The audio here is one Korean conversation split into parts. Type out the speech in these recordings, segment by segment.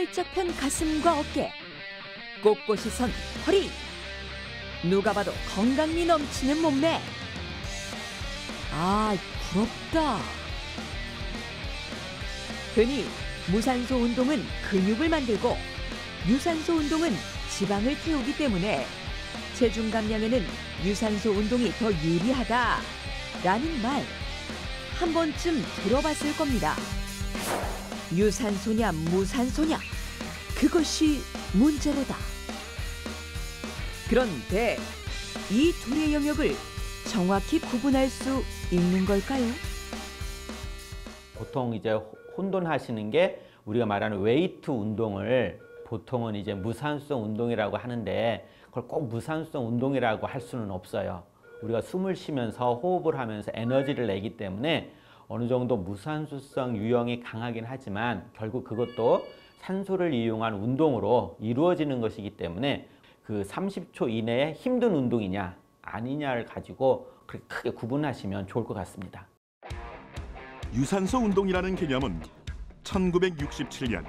활짝 편 가슴과 어깨, 꼿꼿이 선 허리. 누가 봐도 건강미 넘치는 몸매. 아, 부럽다. 흔히 무산소 운동은 근육을 만들고 유산소 운동은 지방을 태우기 때문에 체중 감량에는 유산소 운동이 더 유리하다라는 말 한 번쯤 들어봤을 겁니다. 유산소냐 무산소냐, 그것이 문제로다. 그런데 이 둘의 영역을 정확히 구분할 수 있는 걸까요? 보통 이제 혼돈하시는 게 우리가 말하는 웨이트 운동을 보통은 이제 무산소성 운동이라고 하는데 그걸 꼭 무산소성 운동이라고 할 수는 없어요. 우리가 숨을 쉬면서 호흡을 하면서 에너지를 내기 때문에 어느 정도 무산소성 유형이 강하긴 하지만 결국 그것도 산소를 이용한 운동으로 이루어지는 것이기 때문에 그 30초 이내에 힘든 운동이냐 아니냐를 가지고 그렇게 크게 구분하시면 좋을 것 같습니다. 유산소 운동이라는 개념은 1967년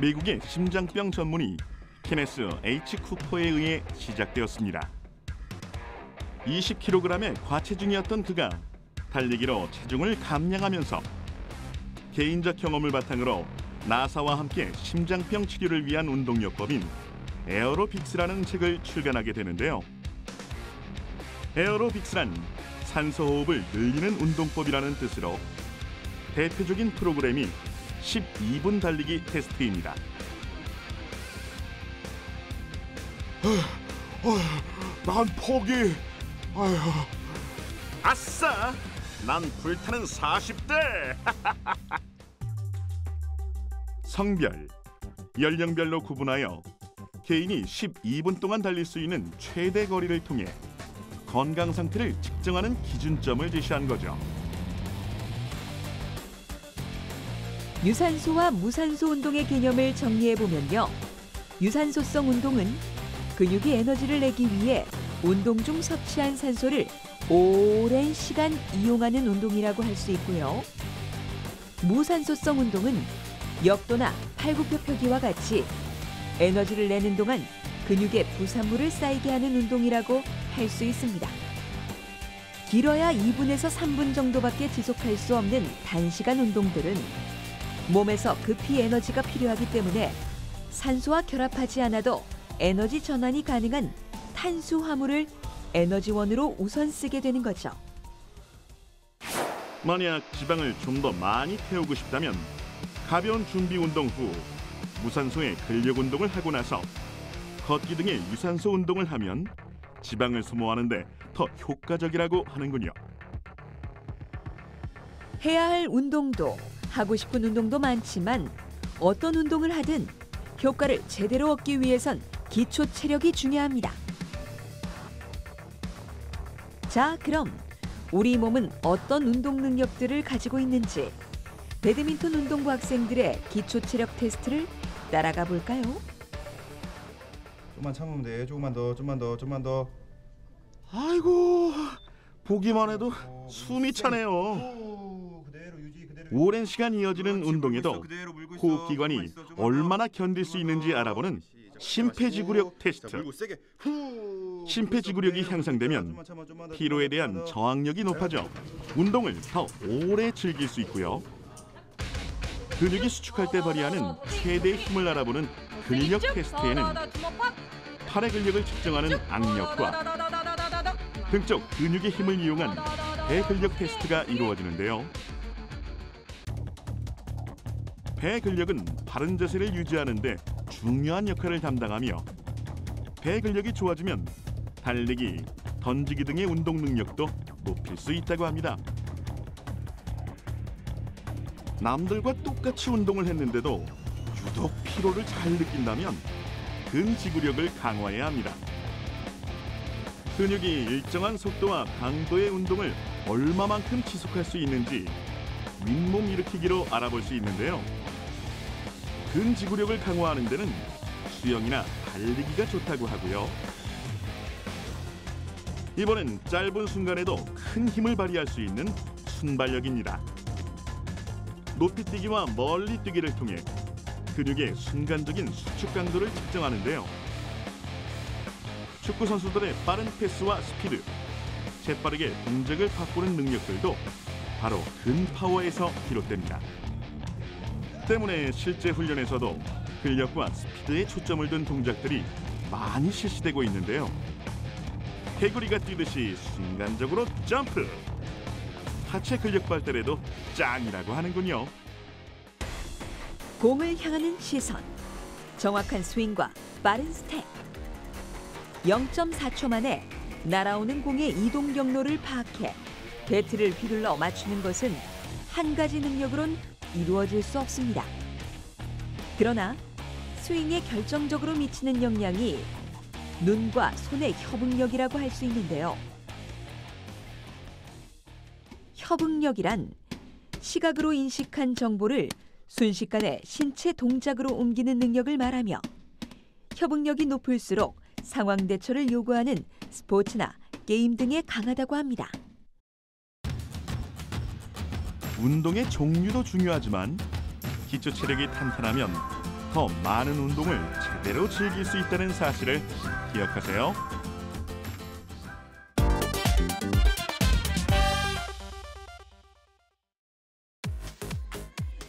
미국의 심장병 전문의 케네스 H. 쿠퍼에 의해 시작되었습니다. 20kg의 과체중이었던 그가 달리기로 체중을 감량하면서 개인적 경험을 바탕으로 나사와 함께 심장병 치료를 위한 운동요법인 에어로빅스라는 책을 출간하게 되는데요. 에어로빅스란 산소호흡을 늘리는 운동법이라는 뜻으로 대표적인 프로그램이 12분 달리기 테스트입니다. 난 포기. 아싸! 난 불타는 40대! 성별, 연령별로 구분하여 개인이 12분 동안 달릴 수 있는 최대 거리를 통해 건강 상태를 측정하는 기준점을 제시한 거죠. 유산소와 무산소 운동의 개념을 정리해보면요. 유산소성 운동은 근육이 에너지를 내기 위해 운동 중 섭취한 산소를 오랜 시간 이용하는 운동이라고 할 수 있고요. 무산소성 운동은 역도나 팔굽혀펴기와 같이 에너지를 내는 동안 근육에 부산물을 쌓이게 하는 운동이라고 할 수 있습니다. 길어야 2분에서 3분 정도밖에 지속할 수 없는 단시간 운동들은 몸에서 급히 에너지가 필요하기 때문에 산소와 결합하지 않아도 에너지 전환이 가능한 탄수화물을 에너지원으로 우선 쓰게 되는 거죠. 만약 지방을 좀 더 많이 태우고 싶다면 가벼운 준비 운동 후 무산소의 근력 운동을 하고 나서 걷기 등의 유산소 운동을 하면 지방을 소모하는 데 더 효과적이라고 하는군요. 해야 할 운동도 하고 싶은 운동도 많지만 어떤 운동을 하든 효과를 제대로 얻기 위해선 기초 체력이 중요합니다. 자, 그럼 우리 몸은 어떤 운동 능력들을 가지고 있는지 배드민턴 운동부 학생들의 기초 체력 테스트를 따라가 볼까요? 좀만 참으면 돼. 조금만 더, 좀만 더. 아이고, 보기만 해도 숨이 차네요. 오랜 시간 이어지는 운동에도 호흡기관이 얼마나 견딜 수 있는지 알아보는 심폐지구력 테스트. 심폐지구력이 향상되면 피로에 대한 저항력이 높아져 운동을 더 오래 즐길 수 있고요. 근육이 수축할 때 발휘하는 최대의 힘을 알아보는 근력 테스트에는 팔의 근력을 측정하는 악력과 등 쪽 근육의 힘을 이용한 배근력 테스트가 이루어지는데요. 배근력은 바른 자세를 유지하는 데 중요한 역할을 담당하며 배근력이 좋아지면 달리기, 던지기 등의 운동 능력도 높일 수 있다고 합니다. 남들과 똑같이 운동을 했는데도 유독 피로를 잘 느낀다면 근지구력을 강화해야 합니다. 근육이 일정한 속도와 강도의 운동을 얼마만큼 지속할 수 있는지 윗몸 일으키기로 알아볼 수 있는데요. 근지구력을 강화하는 데는 수영이나 달리기가 좋다고 하고요. 이번엔 짧은 순간에도 큰 힘을 발휘할 수 있는 순발력입니다. 높이 뛰기와 멀리 뛰기를 통해 근육의 순간적인 수축 강도를 측정하는데요. 축구 선수들의 빠른 패스와 스피드, 재빠르게 동작을 바꾸는 능력들도 바로 근파워에서 비롯됩니다. 때문에 실제 훈련에서도 근력과 스피드에 초점을 둔 동작들이 많이 실시되고 있는데요. 개구리가 뛰듯이 순간적으로 점프! 하체 근력 발달에도 짱이라고 하는군요. 공을 향하는 시선, 정확한 스윙과 빠른 스텝. 0.4초 만에 날아오는 공의 이동 경로를 파악해 배트를 휘둘러 맞추는 것은 한 가지 능력으론 이루어질 수 없습니다. 그러나 스윙에 결정적으로 미치는 영향이 눈과 손의 협응력이라고 할 수 있는데요. 협응력이란 시각으로 인식한 정보를 순식간에 신체 동작으로 옮기는 능력을 말하며 협응력이 높을수록 상황 대처를 요구하는 스포츠나 게임 등에 강하다고 합니다. 운동의 종류도 중요하지만 기초 체력이 탄탄하면 더 많은 운동을 제대로 즐길 수 있다는 사실을 기억하세요.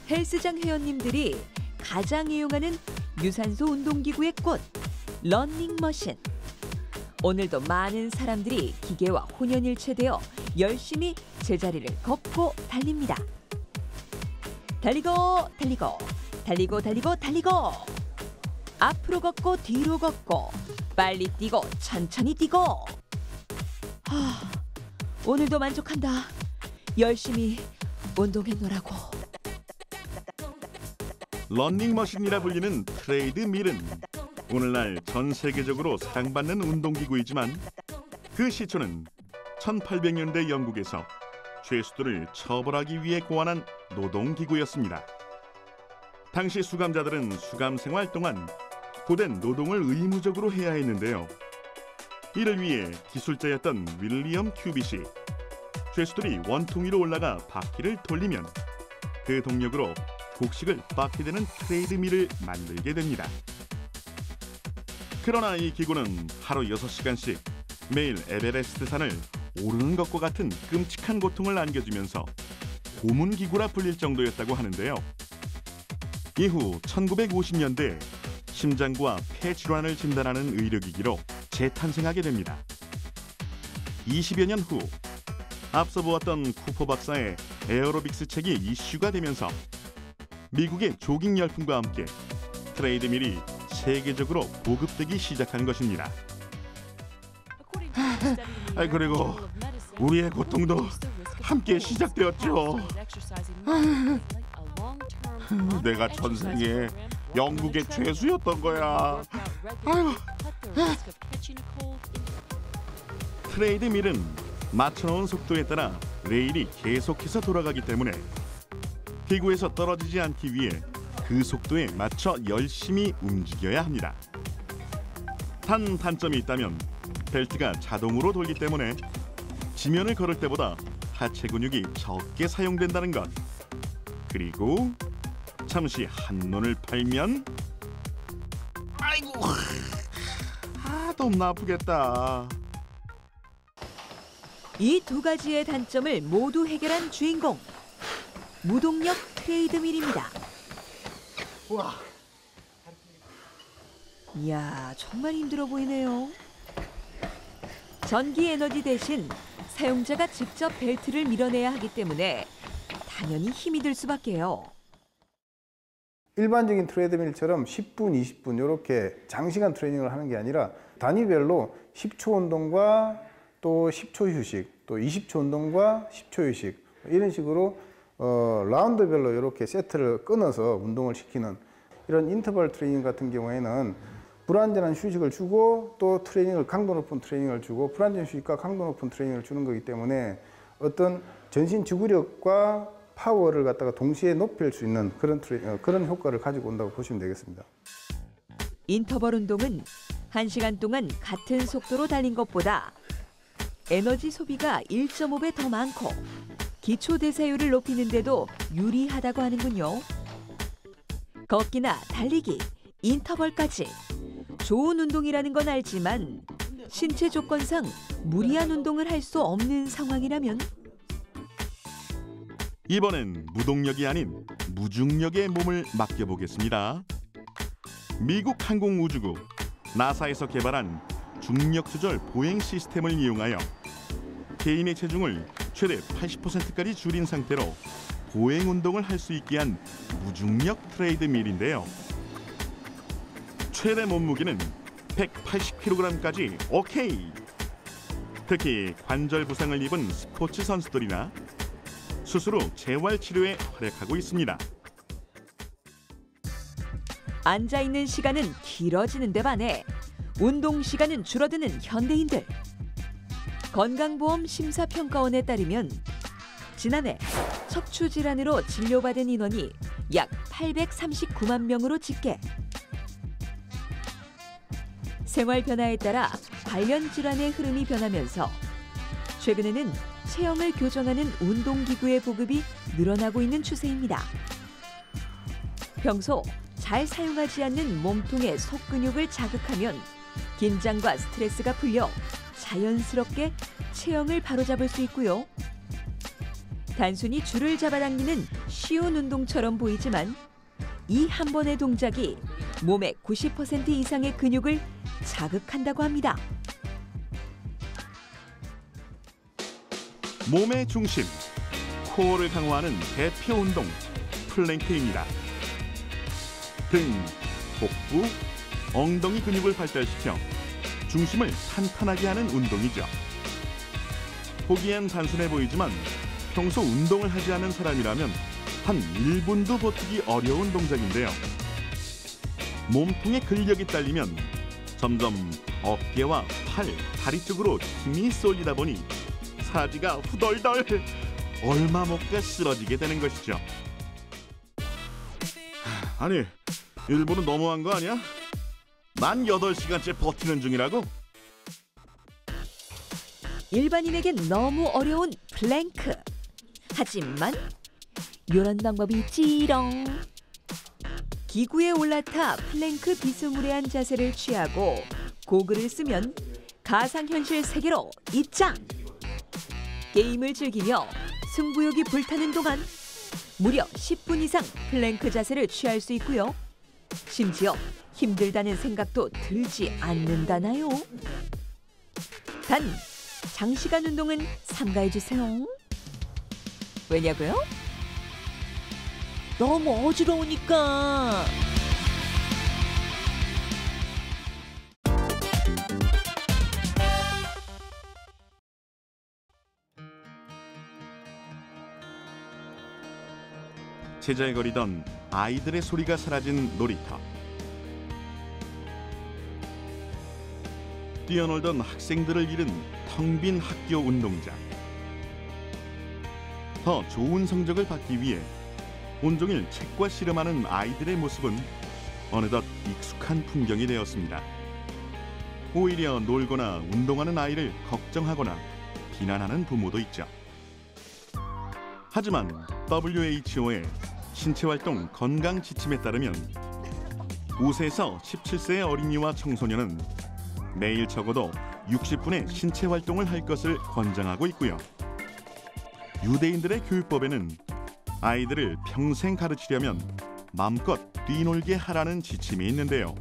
헬스장 회원님들이 가장 이용하는 유산소 운동기구의 꽃, 러닝머신. 오늘도 많은 사람들이 기계와 혼연일체되어 열심히 제자리를 걷고 달립니다. 달리고 달리고 달리고 달리고 달리고 앞으로 걷고 뒤로 걷고 빨리 뛰고 천천히 뛰고. 오늘도 만족한다. 열심히 운동했노라고. 러닝머신이라 불리는 트레이드밀은 오늘날 전 세계적으로 사랑받는 운동기구이지만 그 시초는 1800년대 영국에서 죄수들을 처벌하기 위해 고안한 노동기구였습니다. 당시 수감자들은 수감 생활 동안 고된 노동을 의무적으로 해야 했는데요. 이를 위해 기술자였던 윌리엄 큐빗이 죄수들이 원통 위로 올라가 바퀴를 돌리면 그 동력으로 곡식을 빻게 되는 트레이드밀을 만들게 됩니다. 그러나 이 기구는 하루 6시간씩 매일 에베레스트 산을 오르는 것과 같은 끔찍한 고통을 안겨주면서 고문기구라 불릴 정도였다고 하는데요. 이후 1950년대 심장과 폐 질환을 진단하는 의료기기로 재탄생하게 됩니다. 20여 년 후 앞서 보았던 쿠퍼 박사의 에어로빅스 책이 이슈가 되면서 미국의 조깅 열풍과 함께 트레이드밀이 세계적으로 보급되기 시작한 것입니다. 그리고 우리의 고통도 함께 시작되었죠. 내가 전생에 영국의 죄수였던 거야. 트레이드밀은 맞춰놓은 속도에 따라 레일이 계속해서 돌아가기 때문에 기구에서 떨어지지 않기 위해 그 속도에 맞춰 열심히 움직여야 합니다. 단 단점이 있다면 벨트가 자동으로 돌기 때문에 지면을 걸을 때보다 하체 근육이 적게 사용된다는 것. 그리고 잠시 한눈을 팔면 아이고, 너무 아프겠다. 이 두 가지의 단점을 모두 해결한 주인공. 무동력 트레이드밀입니다. 우와. 이야, 정말 힘들어 보이네요. 전기 에너지 대신 사용자가 직접 벨트를 밀어내야 하기 때문에 당연히 힘이 들 수밖에요. 일반적인 트레이드밀처럼 10분, 20분 이렇게 장시간 트레이닝을 하는 게 아니라 단위별로 10초 운동과 또 10초 휴식, 또 20초 운동과 10초 휴식 이런 식으로 라운드별로 이렇게 세트를 끊어서 운동을 시키는 이런 인터벌 트레이닝 같은 경우에는 불완전한 휴식을 주고 또 트레이닝을 강도 높은 트레이닝을 주고 불완전 휴식과 강도 높은 트레이닝을 주는 거기 때문에 어떤 전신 지구력과 파워를 갖다가 동시에 높일 수 있는 그런 효과를 가지고 온다고 보시면 되겠습니다. 인터벌 운동은 1시간 동안 같은 속도로 달린 것보다 에너지 소비가 1.5배 더 많고 기초 대사율을 높이는 데도 유리하다고 하는군요. 걷기나 달리기, 인터벌까지 좋은 운동이라는 건 알지만 신체 조건상 무리한 운동을 할 수 없는 상황이라면 이번엔 무동력이 아닌 무중력의 몸을 맡겨보겠습니다. 미국 항공우주국 나사에서 개발한 중력 조절 보행 시스템을 이용하여 개인의 체중을 최대 80%까지 줄인 상태로 보행 운동을 할 수 있게 한 무중력 트레이드밀인데요. 최대 몸무게는 180kg까지 오케이. 특히 관절 부상을 입은 스포츠 선수들이나 수술 후 재활 치료에 활약하고 있습니다. 앉아있는 시간은 길어지는 데 반해 운동 시간은 줄어드는 현대인들. 건강보험 심사평가원에 따르면 지난해 척추질환으로 진료받은 인원이 약 839만 명으로 집계. 생활 변화에 따라 관련 질환의 흐름이 변하면서 최근에는 체형을 교정하는 운동기구의 보급이 늘어나고 있는 추세입니다. 평소 잘 사용하지 않는 몸통의 속근육을 자극하면 긴장과 스트레스가 풀려 자연스럽게 체형을 바로잡을 수 있고요. 단순히 줄을 잡아당기는 쉬운 운동처럼 보이지만 이 한 번의 동작이 몸의 90% 이상의 근육을 자극한다고 합니다. 몸의 중심, 코어를 강화하는 대표 운동 플랭크입니다. 등, 복부, 엉덩이 근육을 발달시켜 중심을 탄탄하게 하는 운동이죠. 보기엔 단순해 보이지만 평소 운동을 하지 않은 사람이라면 한 1분도 버티기 어려운 동작인데요. 몸통에 근력이 딸리면 점점 어깨와 팔, 다리 쪽으로 힘이 쏠리다 보니 사지가 후덜덜 얼마 못 가 쓰러지게 되는 것이죠. 아니, 1분은 너무한 거 아니야? 난 8시간째 버티는 중이라고? 일반인에겐 너무 어려운 플랭크. 하지만 이런 방법이 있지롱. 기구에 올라타 플랭크 비스무리한 자세를 취하고 고글을 쓰면 가상현실 세계로 입장! 게임을 즐기며 승부욕이 불타는 동안 무려 10분 이상 플랭크 자세를 취할 수 있고요. 심지어 힘들다는 생각도 들지 않는다나요? 단, 장시간 운동은 삼가해주세요. 왜냐고요? 너무 어지러우니까. 제잘거리던 아이들의 소리가 사라진 놀이터. 뛰어놀던 학생들을 잃은 텅 빈 학교 운동장. 더 좋은 성적을 받기 위해 온종일 책과 씨름하는 아이들의 모습은 어느덧 익숙한 풍경이 되었습니다. 오히려 놀거나 운동하는 아이를 걱정하거나 비난하는 부모도 있죠. 하지만 WHO의 신체활동 건강 지침에 따르면 5세에서 17세의 어린이와 청소년은 매일 적어도 60분의 신체활동을 할 것을 권장하고 있고요. 유대인들의 교육법에는 아이들을 평생 가르치려면 마음껏 뛰놀게 하라는 지침이 있는데요.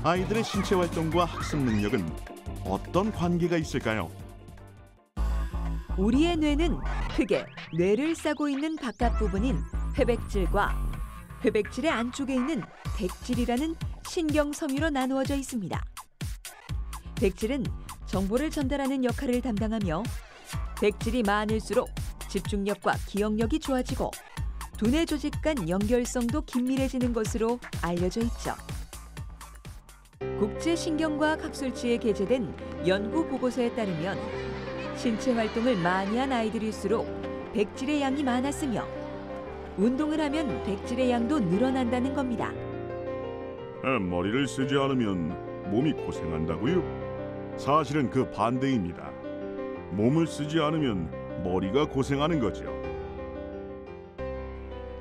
아이들의 신체활동과 학습 능력은 어떤 관계가 있을까요? 우리의 뇌는 크게 뇌를 싸고 있는 바깥 부분인 회백질과 회백질의 안쪽에 있는 백질이라는 신경 섬유로 나누어져 있습니다. 백질은 정보를 전달하는 역할을 담당하며 백질이 많을수록 집중력과 기억력이 좋아지고 두뇌 조직 간 연결성도 긴밀해지는 것으로 알려져 있죠. 국제신경과학 학술지에 게재된 연구 보고서에 따르면 신체 활동을 많이 한 아이들일수록 백질의 양이 많았으며 운동을 하면 백질의 양도 늘어난다는 겁니다. 머리를 쓰지 않으면 몸이 고생한다고요? 사실은 그 반대입니다. 몸을 쓰지 않으면 머리가 고생하는 거죠.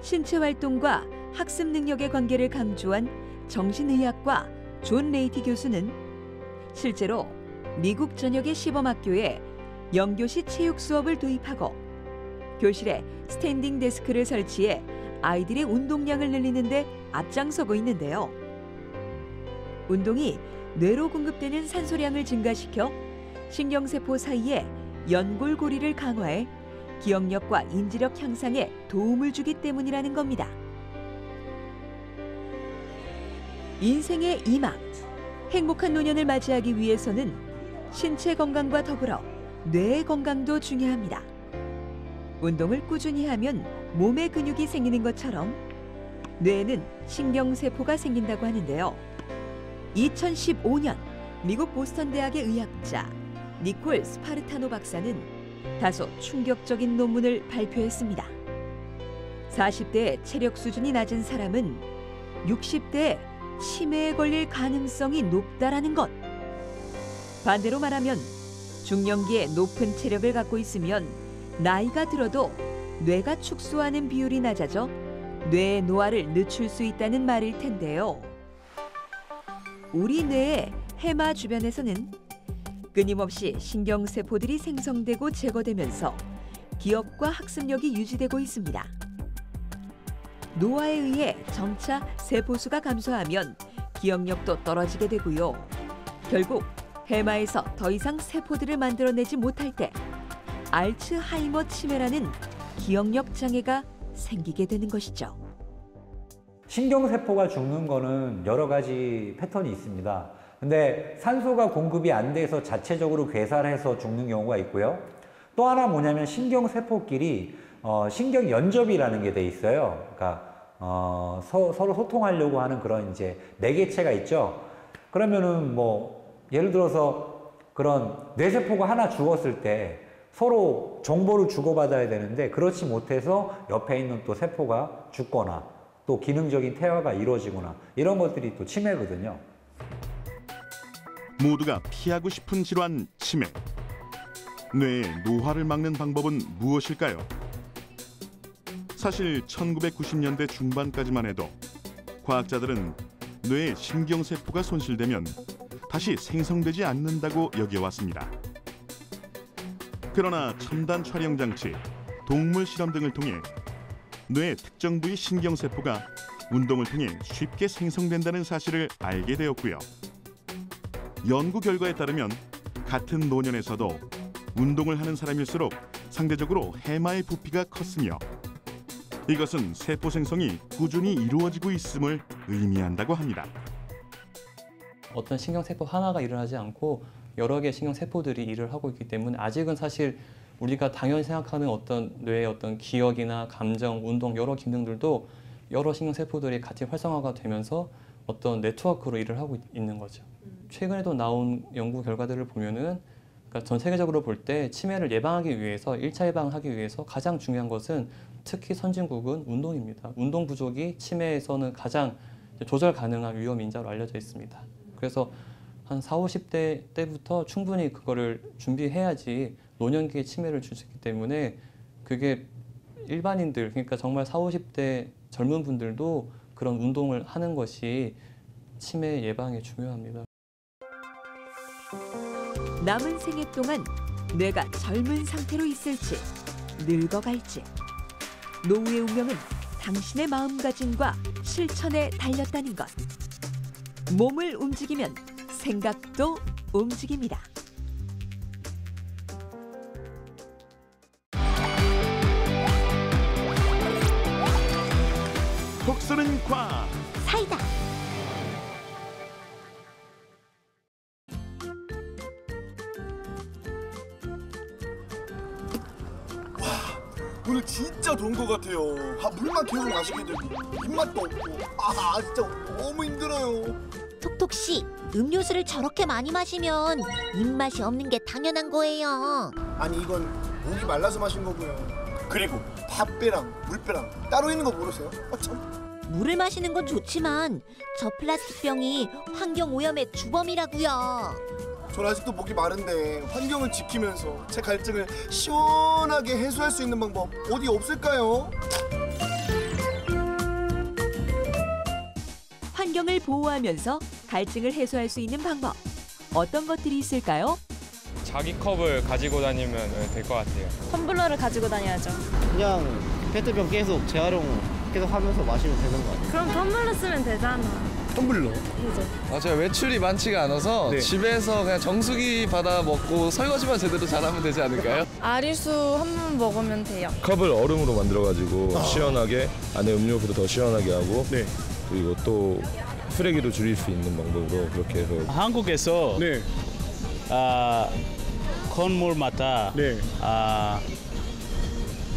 신체 활동과 학습 능력의 관계를 강조한 정신의학과 존 레이티 교수는 실제로 미국 전역의 시범학교에 영교시 체육 수업을 도입하고 교실에 스탠딩 데스크를 설치해 아이들의 운동량을 늘리는 데 앞장서고 있는데요. 운동이 뇌로 공급되는 산소량을 증가시켜 신경세포 사이에 연골고리를 강화해 기억력과 인지력 향상에 도움을 주기 때문이라는 겁니다. 인생의 이막, 행복한 노년을 맞이하기 위해서는 신체 건강과 더불어 뇌의 건강도 중요합니다. 운동을 꾸준히 하면 몸에 근육이 생기는 것처럼 뇌에는 신경세포가 생긴다고 하는데요. 2015년 미국 보스턴 대학의 의학자 니콜 스파르타노 박사는 다소 충격적인 논문을 발표했습니다. 40대의 체력 수준이 낮은 사람은 60대에 치매에 걸릴 가능성이 높다라는 것. 반대로 말하면 중년기에 높은 체력을 갖고 있으면 나이가 들어도 뇌가 축소하는 비율이 낮아져 뇌의 노화를 늦출 수 있다는 말일 텐데요. 우리 뇌의 해마 주변에서는 끊임없이 신경세포들이 생성되고 제거되면서 기억과 학습력이 유지되고 있습니다. 노화에 의해 점차 세포수가 감소하면 기억력도 떨어지게 되고요. 결국 해마에서 더 이상 세포들을 만들어내지 못할 때 알츠하이머 치매라는 기억력 장애가 생기게 되는 것이죠. 신경세포가 죽는 거는 여러 가지 패턴이 있습니다. 근데 산소가 공급이 안 돼서 자체적으로 괴살해서 죽는 경우가 있고요. 또 하나 뭐냐면 신경세포끼리 신경연접이라는 게 돼 있어요. 그러니까 서로 소통하려고 하는 그런 이제 내개체가 있죠. 그러면은 뭐 예를 들어서 그런 뇌세포가 하나 죽었을 때 서로 정보를 주고받아야 되는데 그렇지 못해서 옆에 있는 또 세포가 죽거나 또 기능적인 퇴화가 이루어지거나 이런 것들이 또 치매거든요. 모두가 피하고 싶은 질환 치매. 뇌의 노화를 막는 방법은 무엇일까요? 사실 1990년대 중반까지만 해도 과학자들은 뇌의 신경세포가 손실되면 다시 생성되지 않는다고 여겨왔습니다. 그러나 첨단 촬영 장치, 동물 실험 등을 통해 뇌의 특정 부위 신경세포가 운동을 통해 쉽게 생성된다는 사실을 알게 되었고요. 연구 결과에 따르면 같은 노년에서도 운동을 하는 사람일수록 상대적으로 해마의 부피가 컸으며 이것은 세포 생성이 꾸준히 이루어지고 있음을 의미한다고 합니다. 어떤 신경세포 하나가 일을 하지 않고 여러 개의 신경세포들이 일을 하고 있기 때문에 아직은 사실 우리가 당연히 생각하는 어떤 뇌의 어떤 기억이나 감정, 운동 여러 기능들도 여러 신경세포들이 같이 활성화가 되면서 어떤 네트워크로 일을 하고 있는 거죠. 최근에도 나온 연구 결과들을 보면은 그러니까 전 세계적으로 볼 때 치매를 예방하기 위해서 1차 예방하기 위해서 가장 중요한 것은 특히 선진국은 운동입니다. 운동 부족이 치매에서는 가장 조절 가능한 위험 인자로 알려져 있습니다. 그래서 한 40, 50대 때부터 충분히 그거를 준비해야지 노년기에 치매를 줄 수 있기 때문에 그게 일반인들 그러니까 정말 40, 50대 젊은 분들도 그런 운동을 하는 것이 치매 예방에 중요합니다. 남은 생애 동안 뇌가 젊은 상태로 있을지 늙어갈지 노후의 운명은 당신의 마음가짐과 실천에 달렸다는 것. 몸을 움직이면 생각도 움직입니다. 톡 쏘는 과학 사이다. 오늘 진짜 더운 것 같아요. 물만 계속 마시게 되고 입맛도 없고 진짜 너무 힘들어요. 톡톡씨, 음료수를 저렇게 많이 마시면 입맛이 없는 게 당연한 거예요. 아니 이건 목이 말라서 마신 거고요. 그리고 밥배랑 물배랑 따로 있는 거 모르세요? 참. 물을 마시는 건 좋지만 저 플라스틱 병이 환경 오염의 주범이라고요. 전 아직도 목이 마른데 환경을 지키면서 제 갈증을 시원하게 해소할 수 있는 방법 어디 없을까요? 환경을 보호하면서 갈증을 해소할 수 있는 방법. 어떤 것들이 있을까요? 자기 컵을 가지고 다니면 될 것 같아요. 텀블러를 가지고 다녀야죠. 그냥 페트병 계속 재활용 계속 하면서 마시면 되는 거 같아요. 그럼 텀블러 쓰면 되잖아. 텀블러? 그죠. 제가 외출이 많지가 않아서 네. 집에서 그냥 정수기 받아 먹고 설거지만 제대로 잘하면 되지 않을까요? 아리수 한 번 먹으면 돼요. 컵을 얼음으로 만들어가지고 시원하게 안에 음료수도 더 시원하게 하고 네. 그리고 또 쓰레기도 줄일 수 있는 방법으로 그렇게 해서 한국에서 네. 건물마다 네.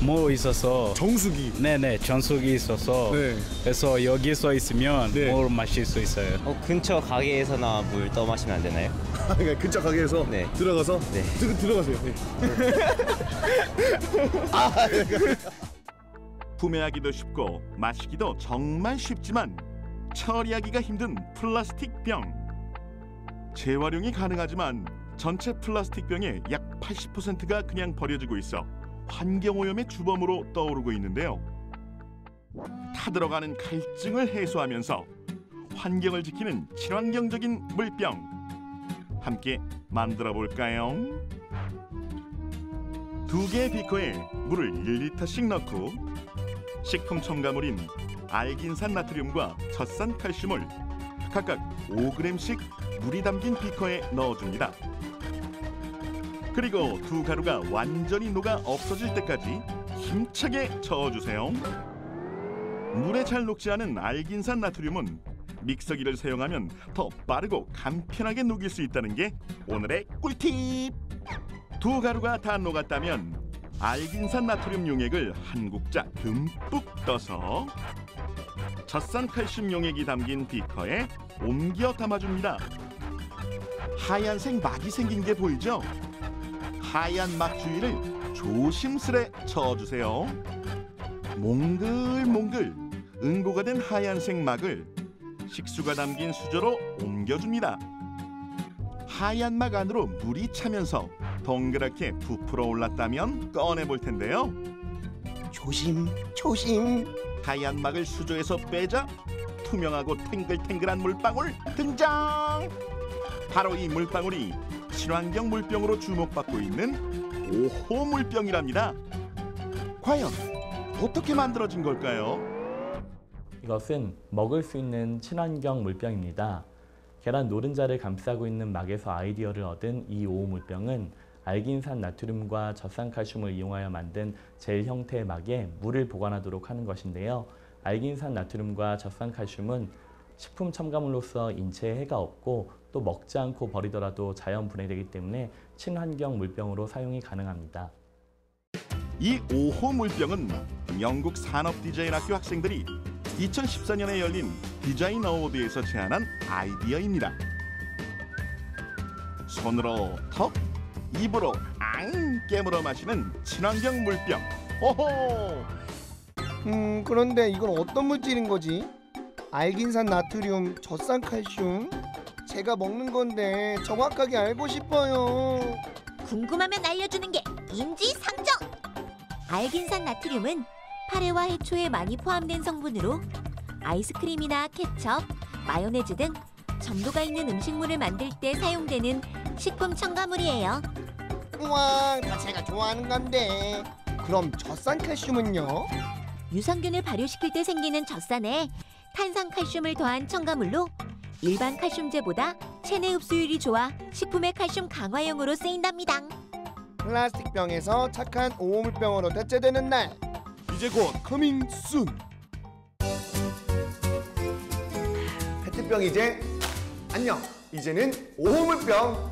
뭐 있어서 정수기. 네네 정수기 있어서 네. 그래서 여기서 있으면 네. 뭘 마실 수 있어요. 근처 가게에서나 물 떠 마시면 안 되나요? 그러니까 근처 가게에서 네. 들어가서 네. 들어가세요. 네. 구매하기도 쉽고 마시기도 정말 쉽지만 처리하기가 힘든 플라스틱 병. 재활용이 가능하지만 전체 플라스틱 병의 약 80%가 그냥 버려지고 있어 환경오염의 주범으로 떠오르고 있는데요. 타들어가는 갈증을 해소하면서 환경을 지키는 친환경적인 물병 함께 만들어 볼까요? 2개의 비커에 물을 1리터씩 넣고 식품 첨가물인 알긴산 나트륨과 젖산 칼슘을 각각 5g씩 물이 담긴 비커에 넣어줍니다. 그리고 두 가루가 완전히 녹아 없어질 때까지 힘차게 저어주세요. 물에 잘 녹지 않은 알긴산 나트륨은 믹서기를 사용하면 더 빠르고 간편하게 녹일 수 있다는 게 오늘의 꿀팁! 두 가루가 다 녹았다면 알긴산 나트륨 용액을 한 국자 듬뿍 떠서 젖산 칼슘 용액이 담긴 비커에 옮겨 담아줍니다. 하얀색 막이 생긴 게 보이죠? 하얀 막 주위를 조심스레 저어주세요. 몽글몽글 응고가 된 하얀색 막을 식수가 담긴 수저로 옮겨줍니다. 하얀 막 안으로 물이 차면서 동그랗게 부풀어 올랐다면 꺼내볼 텐데요. 조심 조심. 하얀 막을 수조에서 빼자 투명하고 탱글탱글한 물방울 등장. 바로 이 물방울이 친환경 물병으로 주목받고 있는 5호 물병이랍니다. 과연 어떻게 만들어진 걸까요? 이것은 먹을 수 있는 친환경 물병입니다. 계란 노른자를 감싸고 있는 막에서 아이디어를 얻은 이 5호 물병은 알긴산 나트륨과 젖산칼슘을 이용하여 만든 젤 형태의 막에 물을 보관하도록 하는 것인데요. 알긴산 나트륨과 젖산칼슘은 식품 첨가물로서 인체에 해가 없고 또 먹지 않고 버리더라도 자연 분해되기 때문에 친환경 물병으로 사용이 가능합니다. 이 5호 물병은 영국 산업디자인학교 학생들이 2014년에 열린 디자인 어워드에서 제안한 아이디어입니다. 손으로 턱, 입으로 앙 깨물어 마시는 친환경 물병. 호호! 그런데 이건 어떤 물질인 거지? 알긴산 나트륨, 젖산칼슘? 제가 먹는 건데 정확하게 알고 싶어요. 궁금하면 알려주는 게 인지상정! 알긴산 나트륨은 파래와 해초에 많이 포함된 성분으로 아이스크림이나 케첩, 마요네즈 등 점도가 있는 음식물을 만들 때 사용되는 식품 첨가물이에요. 우와, 다 제가 좋아하는 건데. 그럼 젖산칼슘은요? 유산균을 발효시킬 때 생기는 젖산에 탄산칼슘을 더한 첨가물로 일반 칼슘제보다 체내 흡수율이 좋아 식품의 칼슘 강화용으로 쓰인답니다. 플라스틱 병에서 착한 5호 물병으로 대체되는 날. 이제 곧 커밍 순. 페트병 이제 안녕. 이제는 5호 물병.